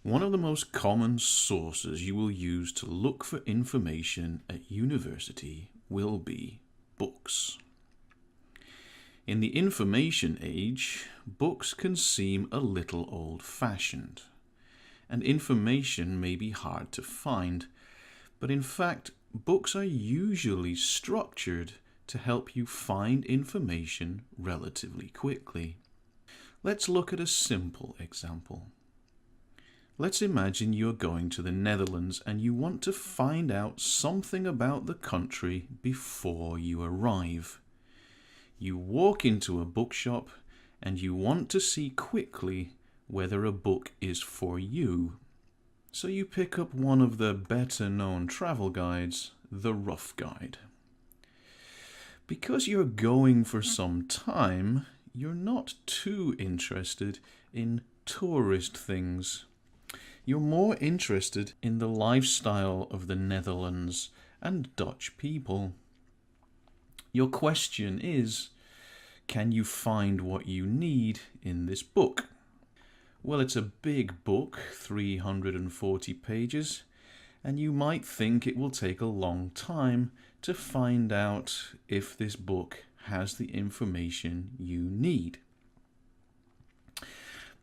One of the most common sources you will use to look for information at university will be books. In the information age, books can seem a little old-fashioned, and information may be hard to find, but in fact, books are usually structured to help you find information relatively quickly. Let's look at a simple example. Let's imagine you're going to the Netherlands and you want to find out something about the country before you arrive. You walk into a bookshop and you want to see quickly whether a book is for you. So you pick up one of the better-known travel guides, the Rough Guide. Because you're going for some time, you're not too interested in tourist things. You're more interested in the lifestyle of the Netherlands and Dutch people. Your question is, can you find what you need in this book? Well, it's a big book, 340 pages, and you might think it will take a long time to find out if this book has the information you need.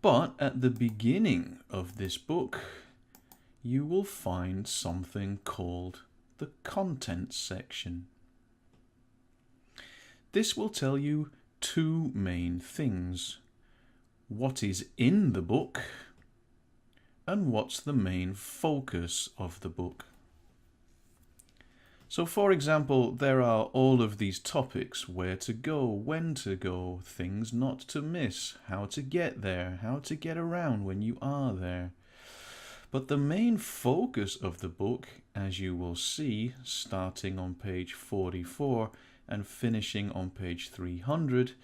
But at the beginning of this book, you will find something called the contents section. This will tell you two main things: what is in the book and what's the main focus of the book. So for example, there are all of these topics: where to go, when to go, things not to miss, how to get there, how to get around when you are there. But the main focus of the book, as you will see, starting on page 44 and finishing on page 300,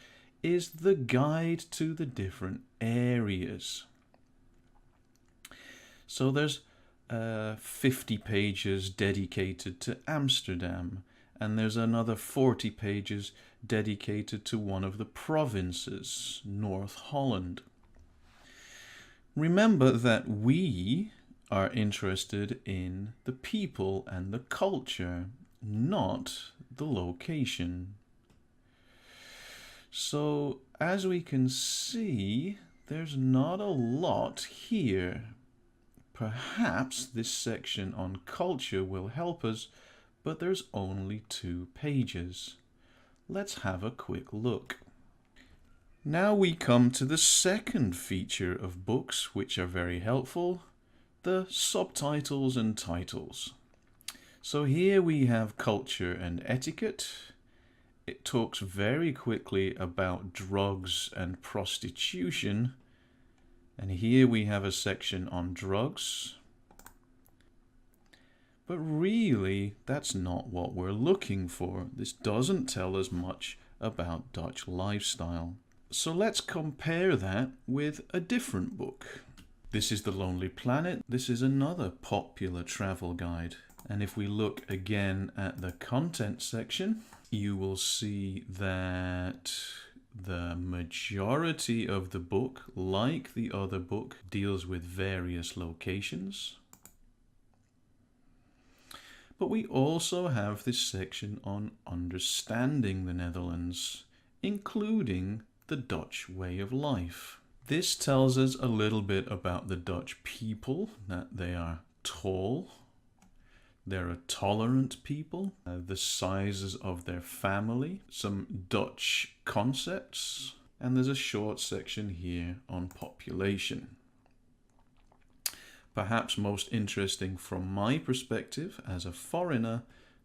is the guide to the different areas. So there's 50 pages dedicated to Amsterdam, and there's another 40 pages dedicated to one of the provinces, North Holland. Remember that we are interested in the people and the culture, not the location. So as we can see, there's not a lot here. Perhaps this section on culture will help us, but there's only 2 pages. Let's have a quick look. Now we come to the second feature of books which are very helpful, the subtitles and titles. So here we have culture and etiquette. It talks very quickly about drugs and prostitution. And here we have a section on drugs. But really, that's not what we're looking for. This doesn't tell us much about Dutch lifestyle. So let's compare that with a different book. This is The Lonely Planet. This is another popular travel guide. And if we look again at the content section, you will see that the majority of the book, like the other book, deals with various locations. But we also have this section on understanding the Netherlands, including the Dutch way of life. This tells us a little bit about the Dutch people, that they are tall, they're a tolerant people, the sizes of their family, some Dutch concepts, and there's a short section here on population. Perhaps most interesting from my perspective as a foreigner,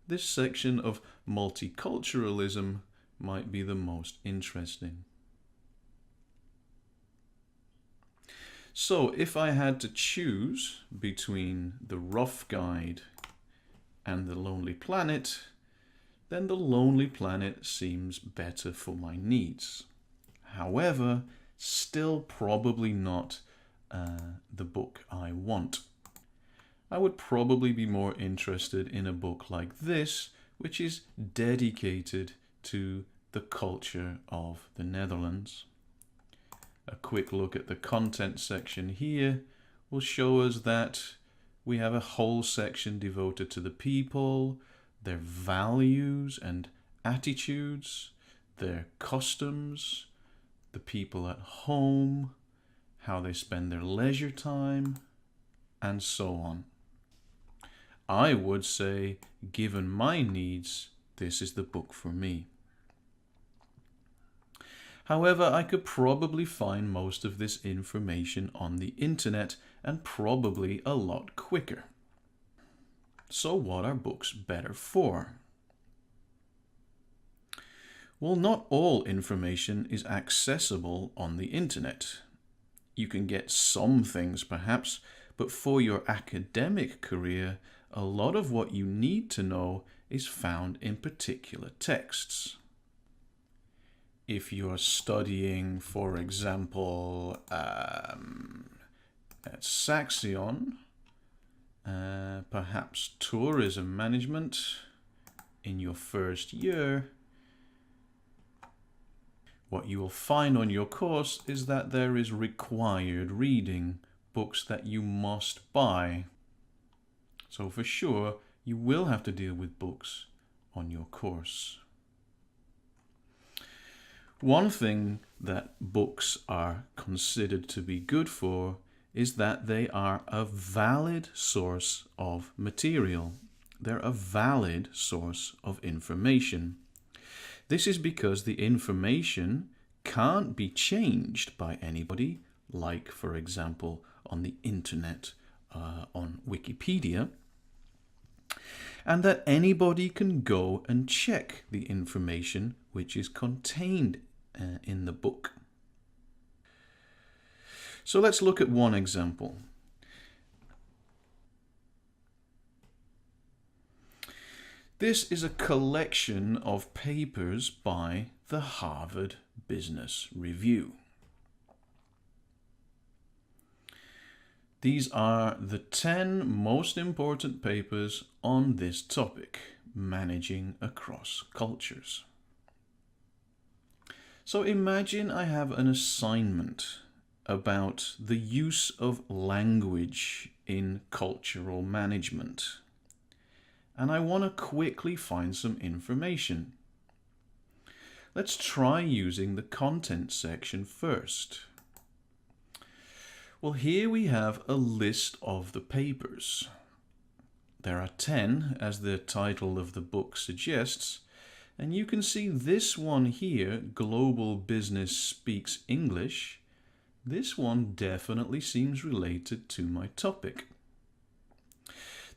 this section of multiculturalism might be the most interesting. So if I had to choose between the Rough Guide and the Lonely Planet, then the Lonely Planet seems better for my needs. However, still probably not the book I want. I would probably be more interested in a book like this, which is dedicated to the culture of the Netherlands. A quick look at the content section here. will show us that we have a whole section devoted to the people, their values and attitudes, their customs, the people at home, how they spend their leisure time, and so on. I would say, given my needs, this is the book for me. However, I could probably find most of this information on the internet, and probably a lot quicker. So what are books better for? Well, not all information is accessible on the internet. You can get some things perhaps, but for your academic career, a lot of what you need to know is found in particular texts. If you're studying, for example, at Saxion, perhaps tourism management in your first year, what you will find on your course is that there is required reading, books that you must buy. So for sure, you will have to deal with books on your course. One thing that books are considered to be good for is that they are a valid source of material. They're a valid source of information. This is because the information can't be changed by anybody, like, for example, on the internet, on Wikipedia, and that anybody can go and check the information which is contained in the book. So let's look at one example. This is a collection of papers by the Harvard Business Review. These are the 10 most important papers on this topic, managing across cultures. So imagine I have an assignment about the use of language in cultural management, and I want to quickly find some information. Let's try using the content section first. Well, here we have a list of the papers. There are 10, as the title of the book suggests, and you can see this one here, Global Business Speaks English. This one definitely seems related to my topic.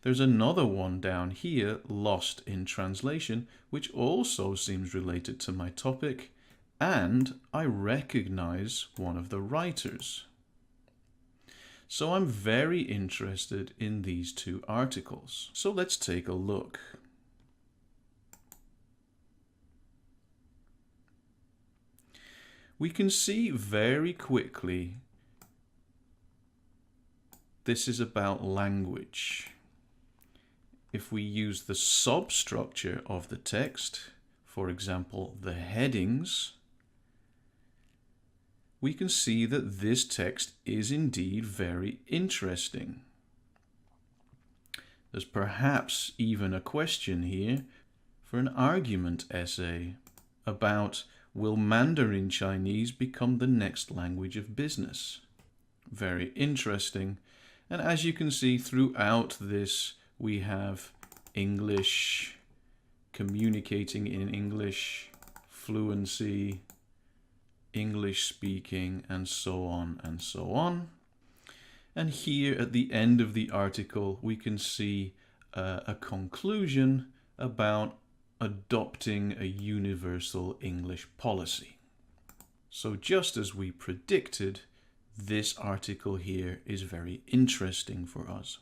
There's another one down here, Lost in Translation, which also seems related to my topic, and I recognize one of the writers. So I'm very interested in these two articles. So let's take a look. We can see very quickly this is about language. If we use the substructure of the text, for example, the headings, we can see that this text is indeed very interesting. There's perhaps even a question here for an argument essay about, will Mandarin Chinese become the next language of business? Very interesting. And as you can see throughout this, we have English, communicating in English, fluency, English speaking, and so on and so on. And here at the end of the article, we can see a conclusion about adopting a universal English policy. So just as we predicted, this article here is very interesting for us.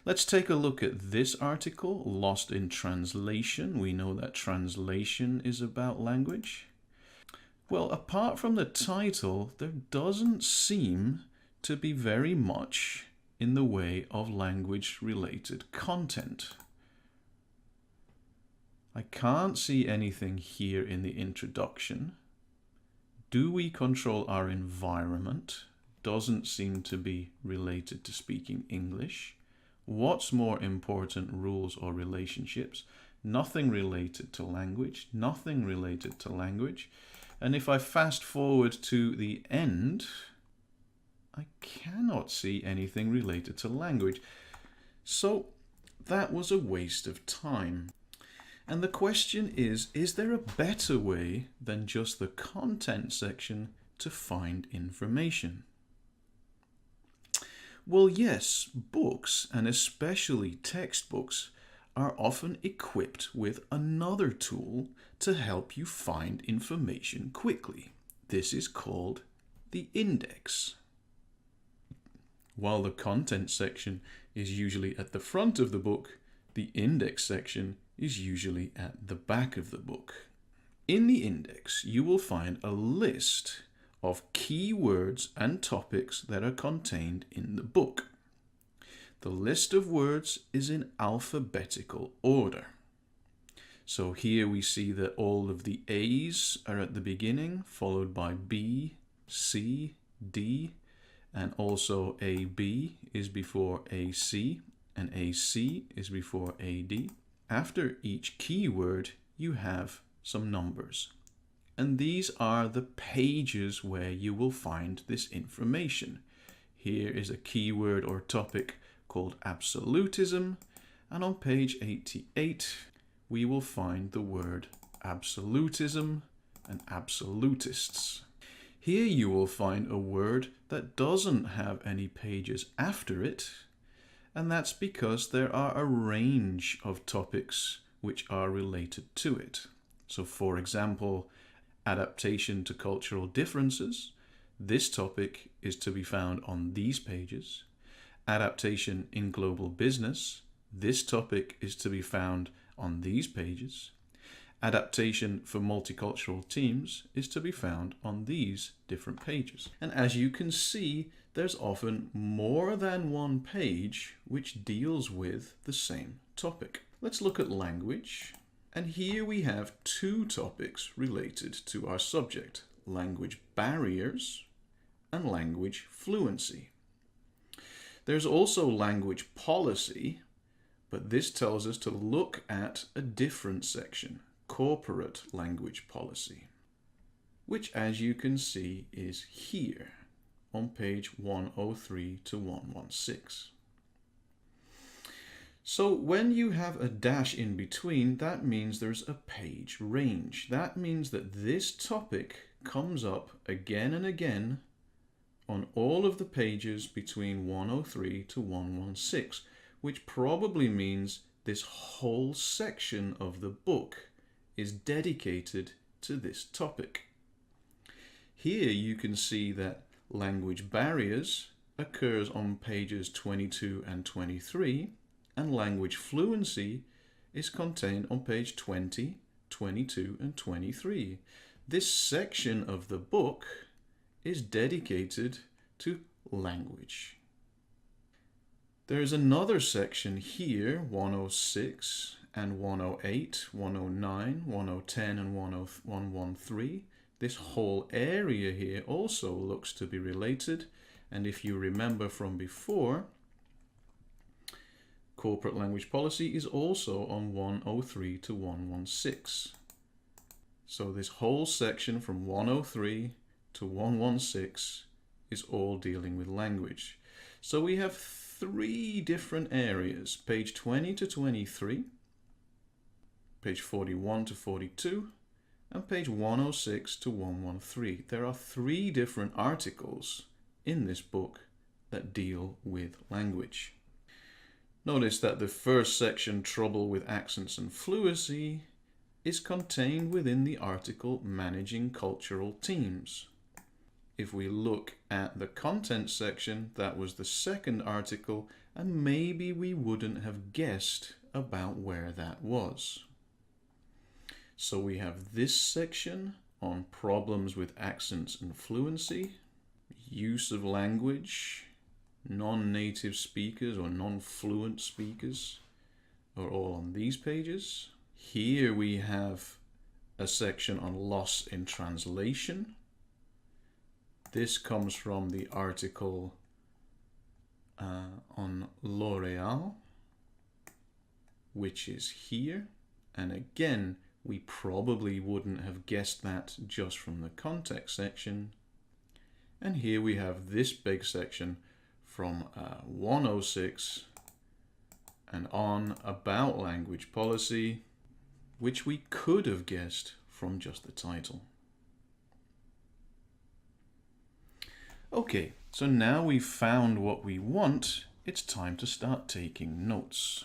Let's take a look at this article, Lost in Translation. We know that translation is about language. Well, apart from the title, there doesn't seem to be very much in the way of language-related content. I can't see anything here in the introduction. Do we control our environment? doesn't seem to be related to speaking English. What's more important, rules or relationships? Nothing related to language, nothing related to language. And if I fast forward to the end, I cannot see anything related to language. So that was a waste of time. And the question is there a better way than just the content section to find information? Well, yes, books, and especially textbooks, are often equipped with another tool to help you find information quickly. This is called the index. While the content section is usually at the front of the book, the index section is usually at the back of the book. In the index, you will find a list of keywords and topics that are contained in the book. The list of words is in alphabetical order. So here we see that all of the A's are at the beginning, followed by B, C, D, and also AB is before AC, and AC is before AD. After each keyword, you have some numbers. And these are the pages where you will find this information. Here is a keyword or topic called absolutism, and on page 88, we will find the word absolutism and absolutists. Here you will find a word that doesn't have any pages after it, and that's because there are a range of topics which are related to it. So for example, adaptation to cultural differences, this topic is to be found on these pages. Adaptation in global business, this topic is to be found on these pages. Adaptation for multicultural teams is to be found on these different pages. And as you can see, there's often more than one page which deals with the same topic. Let's look at language. And here we have two topics related to our subject: language barriers and language fluency. There's also language policy, but this tells us to look at a different section, corporate language policy, which, as you can see, is here on page 103 to 116. So when you have a dash in between, that means there's a page range. That means that this topic comes up again and again on all of the pages between 103 to 116, which probably means this whole section of the book is dedicated to this topic. Here you can see that language barriers occurs on pages 22 and 23, and language fluency is contained on page 20, 22, and 23. This section of the book is dedicated to language. There is another section here, 106 and 108, 109, 110, and 113. This whole area here also looks to be related, and if you remember from before, corporate language policy is also on 103 to 116. So this whole section from 103 to 116 is all dealing with language. So we have three different areas: page 20 to 23, page 41 to 42, and page 106 to 113. There are three different articles in this book that deal with language. Notice that the first section, trouble with accents and fluency, is contained within the article managing cultural teams. If we look at the content section, that was the second article, and maybe we wouldn't have guessed about where that was. So we have this section on problems with accents and fluency, use of language, non-native speakers or non-fluent speakers are all on these pages. Here we have a section on loss in translation. This comes from the article on L'Oréal, which is here. And again, we probably wouldn't have guessed that just from the context section. And here we have this big section from 106 and on about language policy, which we could have guessed from just the title. Okay, so now we've found what we want, it's time to start taking notes.